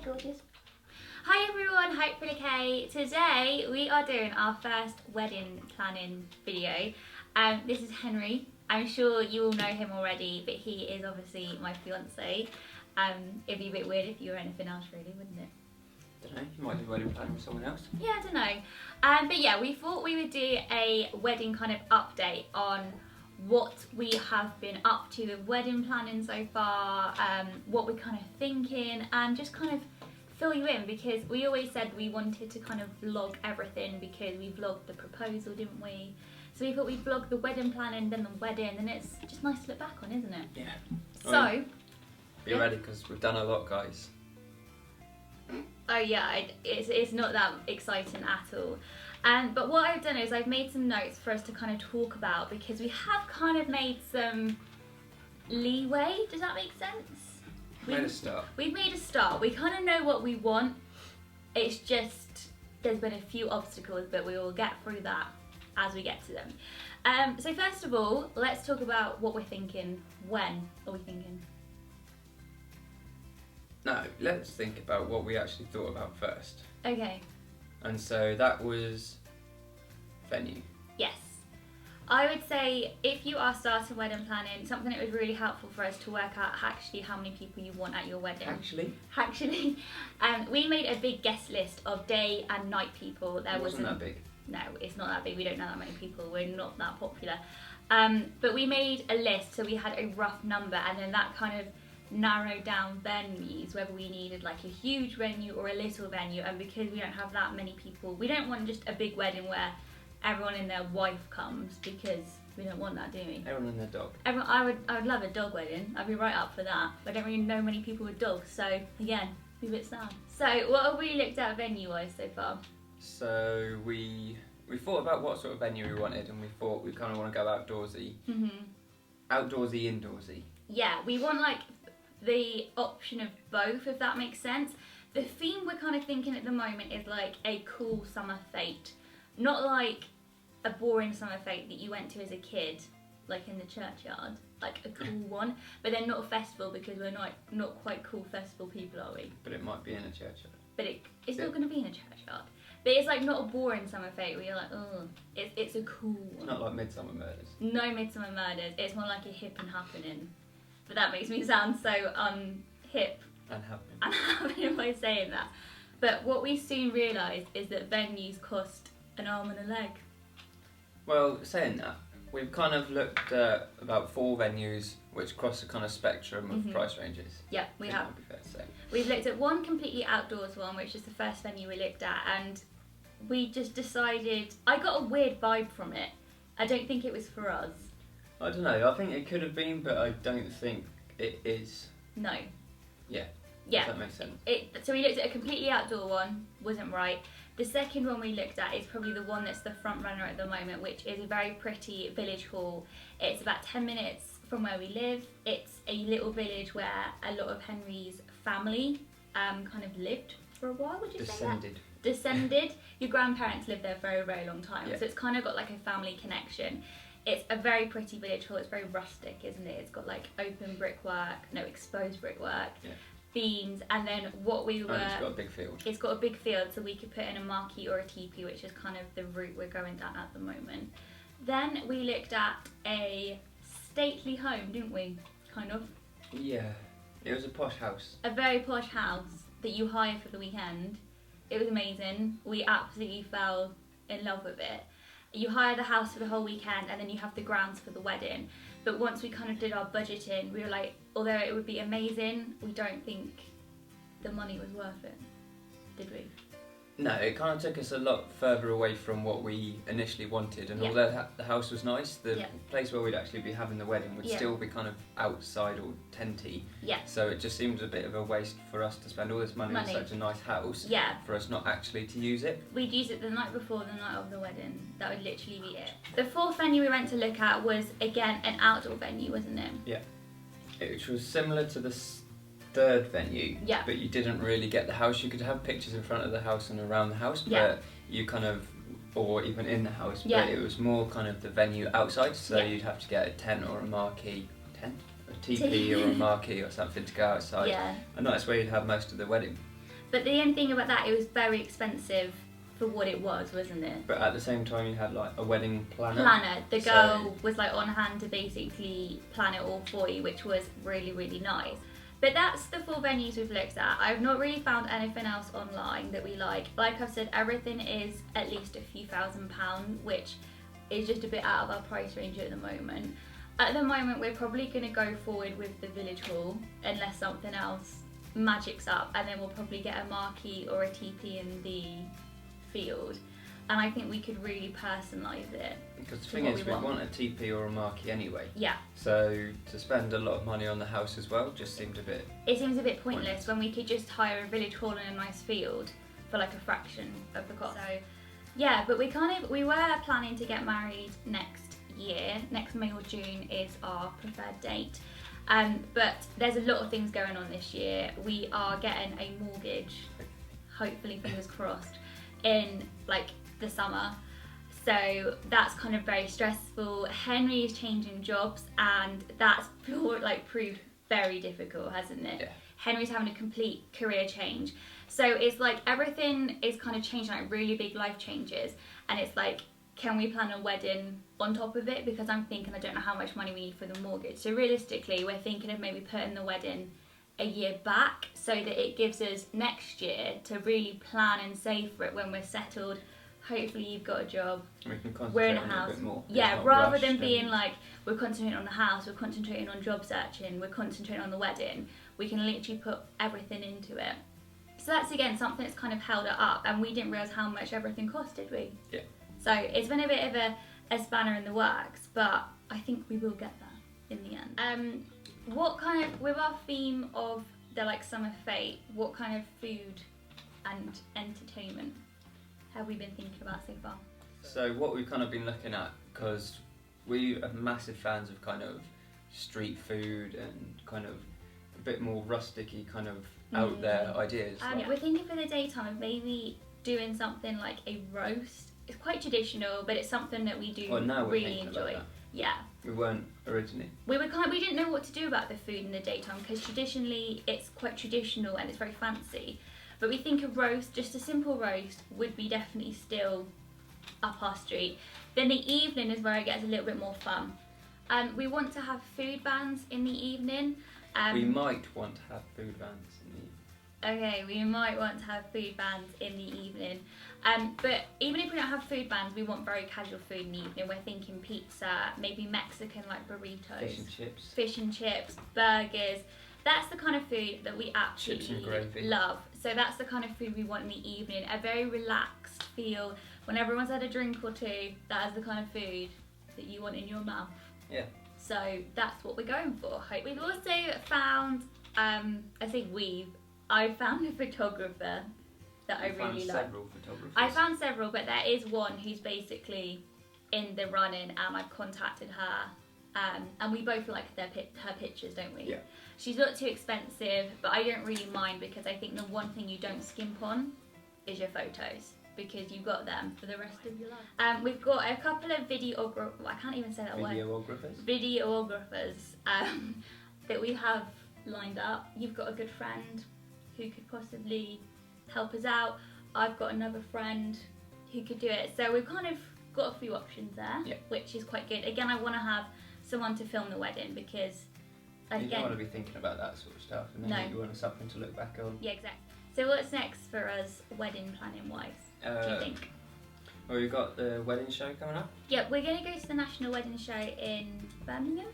gorgeous. Hi everyone, hope you're okay. Today we are doing our first wedding planning video. This is Henry. I'm sure you all know him already, but he is obviously my fiance. It'd be a bit weird if you were anything else, really, wouldn't it? I don't know, you might do wedding planning with someone else. Yeah, I don't know. But yeah, we thought we would do a wedding kind of update on what we have been up to with wedding planning so far, what we're kind of thinking, and just kind of fill you in, because we always said we wanted to kind of vlog everything, because we vlogged the proposal, didn't we? So we thought we'd vlog the wedding planning, then the wedding, and it's just nice to look back on, isn't it? Yeah. So, be ready, because we've done a lot, guys. oh yeah, it's not that exciting at all. But what I've done is I've made some notes for us to kind of talk about, because we have kind of made some leeway. Does that make sense? We've made a start. We've made a start. We kind of know what we want. It's just there's been a few obstacles, but we will get through that as we get to them. So first of all, let's talk about what we're thinking. When are we thinking? No, let's think about what we actually thought about first. Okay. And so that was venue. Yes. I would say if you are starting wedding planning, something that was really helpful for us to work out actually how many people you want at your wedding. Actually, we made a big guest list of day and night people. It wasn't that big. No, it's not that big. We don't know that many people. We're not that popular. But we made a list, so we had a rough number, and then that kind of narrow down venues, whether we needed like a huge venue or a little venue. And because we don't have that many people, we don't want just a big wedding where everyone and their wife comes, because we don't want that, do we? Everyone and their dog. I would love a dog wedding. I'd be right up for that. But I don't really know many people with dogs, so again, be a bit sad. So what have we looked at venue wise so far? So we thought about what sort of venue we wanted, and we thought we kind of want to go outdoorsy. Outdoorsy, indoorsy. Yeah, we want like the option of both, if that makes sense. The theme we're kind of thinking at the moment is like a cool summer fete, not like a boring summer fete that you went to as a kid, like in the churchyard, like a cool one, but then not a festival, because we're not quite cool festival people, are we? But it might be in a churchyard. But it's not going to be in a churchyard. But it's like not a boring summer fete where you're like, oh, it's a cool one. It's not like Midsummer Murders. No Midsummer Murders. It's more like a hip and happening. But that makes me sound so hip And happening. and happening by saying that. But what we soon realised is that venues cost an arm and a leg. Well, saying that, we've kind of looked at about 4 venues which cross a kind of spectrum of price ranges. Yep, we have. That would be fair to say. We've looked at one completely outdoors one, which is the first venue we looked at, and we just decided, I got a weird vibe from it. I don't think it was for us. I don't know, I think it could have been, but I don't think it is. No. Yeah. Yeah. If that makes sense. So we looked at a completely outdoor one, wasn't right. The second one we looked at is probably the one that's the front runner at the moment, which is a very pretty village hall. It's about 10 minutes from where we live. It's a little village where a lot of Henry's family kind of lived for a while, would you say that? Descended. Your grandparents lived there for a very long time, Yeah. so it's kind of got like a family connection. It's a very pretty village hall. It's very rustic, isn't it? It's got like open brickwork, no, exposed brickwork, beams, and then what we were... And it's got a big field. It's got a big field, so we could put in a marquee or a teepee, which is kind of the route we're going down at the moment. Then we looked at a stately home, didn't we? Kind of. Yeah, it was a posh house. A very posh house that you hire for the weekend. It was amazing. We absolutely fell in love with it. You hire the house for the whole weekend, and then you have the grounds for the wedding. But once we kind of did our budgeting, we were like, although it would be amazing, we don't think the money was worth it, did we? No, it kind of took us a lot further away from what we initially wanted, and although the house was nice, the place where we'd actually be having the wedding would still be kind of outside or tenty. Yeah. So it just seemed a bit of a waste for us to spend all this money on such a nice house for us not actually to use it. We'd use it the night before the night of the wedding. That would literally be it. The fourth venue we went to look at was, again, an outdoor venue, wasn't it? Yeah. Which was similar to the third venue, but you didn't really get the house. You could have pictures in front of the house and around the house, but you kind of, or even in the house, but it was more kind of the venue outside, so you'd have to get a tent or a marquee, a teepee or a marquee or something to go outside, and that's where you'd have most of the wedding. But the only thing about that, it was very expensive for what it was, wasn't it? But at the same time, you had like a wedding planner. The girl was like on hand to basically plan it all for you, which was really, really nice. But that's the 4 venues we've looked at. I've not really found anything else online that we like. Like I've said, everything is at least a few £1,000s, which is just a bit out of our price range at the moment. At the moment, we're probably going to go forward with the village hall, unless something else magics up, and then we'll probably get a marquee or a TP in the field, and I think we could really personalise it. Because the thing is, we want a TP or a marquee anyway. Yeah. So to spend a lot of money on the house as well just seemed a bit... It seems a bit pointless when we could just hire a village hall in a nice field for like a fraction of the cost. So yeah, but we were planning to get married next year. Next May or June is our preferred date. But there's a lot of things going on this year. We are getting a mortgage, hopefully fingers crossed, in like the summer, so that's kind of very stressful. Henry is changing jobs, and that's proved very difficult, hasn't it? Yeah. Henry's having a complete career change, so it's like everything is kind of changing, like really big life changes, and it's like, can we plan a wedding on top of it? Because I'm thinking I don't know how much money we need for the mortgage, so realistically we're thinking of maybe putting the wedding a year back, so that it gives us next year to really plan and save for it when we're settled. Hopefully you've got a job, we can concentrate we're in a on house. It a bit more. Yeah, rather than being like, we're concentrating on the house, we're concentrating on job searching, we're concentrating on the wedding, we can literally put everything into it. So that's again something that's kind of held it up, and we didn't realise how much everything cost, did we? Yeah. So it's been a bit of a spanner in the works, but I think we will get there in the end. What kind of, with our theme of the like summer fete, what kind of food and entertainment have we been thinking about so far? So what we've kind of been looking at, because we are massive fans of kind of street food and kind of a bit more rusticy kind of out there ideas. We're thinking for the daytime of maybe doing something like a roast. It's quite traditional, but it's something that we do really enjoy. Yeah. We weren't originally. We didn't know what to do about the food in the daytime, because traditionally it's quite traditional and it's very fancy. But we think a roast, just a simple roast, would be definitely still up our street. Then the evening is where it gets a little bit more fun. We want to have food bands in the evening. We might want to have food bands in the evening. Okay, we might want to have food bands in the evening. But even if we don't have food bands, we want very casual food in the evening. We're thinking pizza, maybe Mexican like burritos. Fish and chips, burgers. That's the kind of food that we absolutely love. So that's the kind of food we want in the evening. A very relaxed feel. When everyone's had a drink or two, that is the kind of food that you want in your mouth. Yeah. So that's what we're going for. We've also found, I found a photographer that I really like. I found several, but there is one who's basically in the running, and I've contacted her. And we both like her pictures, don't we? Yeah. She's not too expensive, but I don't really mind, because I think the one thing you don't skimp on is your photos, because you've got them for the rest of your life. We've got a couple of I can't even say that word. Videographers that we have lined up. You've got a good friend who could possibly help us out. I've got another friend who could do it. So we've kind of got a few options there, which is quite good. Again, I want to have someone to film the wedding, because you don't want to be thinking about that sort of stuff, and then you want something to look back on. Yeah, exactly. So what's next for us wedding planning wise, do you think? Well, we've got the wedding show coming up. Yeah, we're going to go to the National Wedding Show in Birmingham.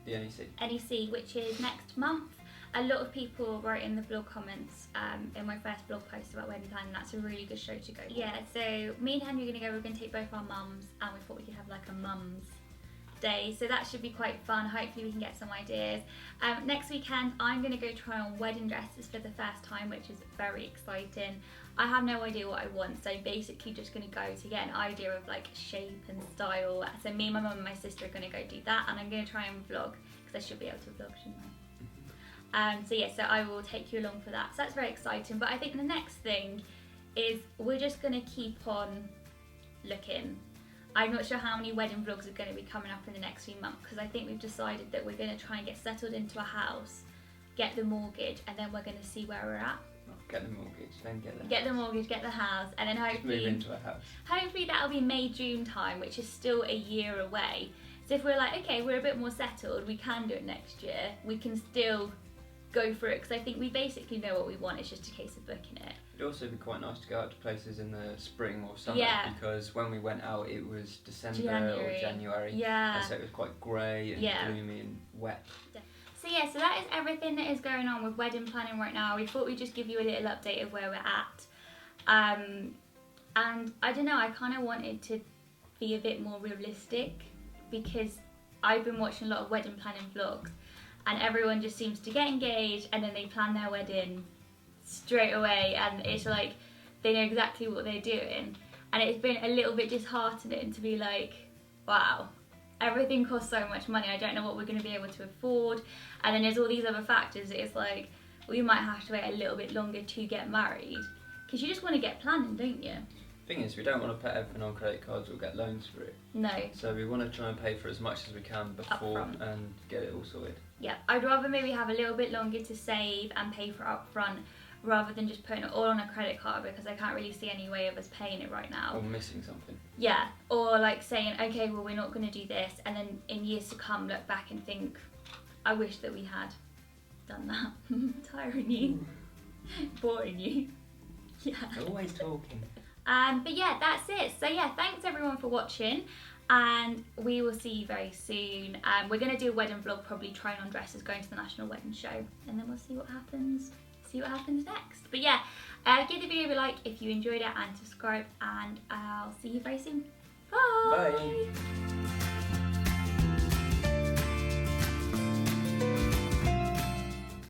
The NEC. NEC, which is next month. A lot of people wrote in the blog comments in my first blog post about wedding planning. That's a really good show to go to. Yeah, so me and Henry are going to go. We're going to take both our mums, and we thought we could have like a mums day, so that should be quite fun. Hopefully we can get some ideas. Next weekend I'm going to go try on wedding dresses for the first time, which is very exciting. I have no idea what I want, so basically just going to go to get an idea of like shape and style. So me, my mum and my sister are going to go do that, and I'm going to try and vlog, because I should be able to vlog, shouldn't I? So I will take you along for that. So that's very exciting. But I think the next thing is we're just going to keep on looking. I'm not sure how many wedding vlogs are going to be coming up in the next few months, because I think we've decided that we're going to try and get settled into a house, get the mortgage, and then we're going to see where we're at. Get the mortgage, then get the house. Get the mortgage, get the house, and then hopefully move into a house. Hopefully that'll be May, June time, which is still a year away. So if we're like, okay, we're a bit more settled, we can do it next year, we can still go for it, because I think we basically know what we want, it's just a case of booking it. It'd also be quite nice to go out to places in the spring or summer, because when we went out it was December or January, and so it was quite grey and gloomy and wet. So yeah, so that is everything that is going on with wedding planning right now. We thought we'd just give you a little update of where we're at. And I don't know, I kind of wanted to be a bit more realistic, because I've been watching a lot of wedding planning vlogs and everyone just seems to get engaged and then they plan their wedding straight away, and it's like they know exactly what they're doing. And it's been a little bit disheartening to be like, wow, everything costs so much money, I don't know what we're going to be able to afford. And then there's all these other factors. It's like, we might have to wait a little bit longer to get married, because you just want to get planning, don't you? Thing is, we don't want to put everything on credit cards or get loans for it. No. So we want to try and pay for as much as we can before and get it all sorted. Yeah, I'd rather maybe have a little bit longer to save and pay for it up front, rather than just putting it all on a credit card, because I can't really see any way of us paying it right now. Or missing something. Yeah, or like saying, okay, well, we're not going to do this, and then in years to come look back and think, I wish that we had done that. Tiring you. Boring you. Yeah. Always talking. But yeah, that's it. So yeah, thanks everyone for watching, and we will see you very soon. We're going to do a wedding vlog, probably trying on dresses, going to the National Wedding Show, and then we'll see what happens. See what happens next. But yeah, give the video a like if you enjoyed it, and subscribe, and I'll see you very soon. Bye! Bye!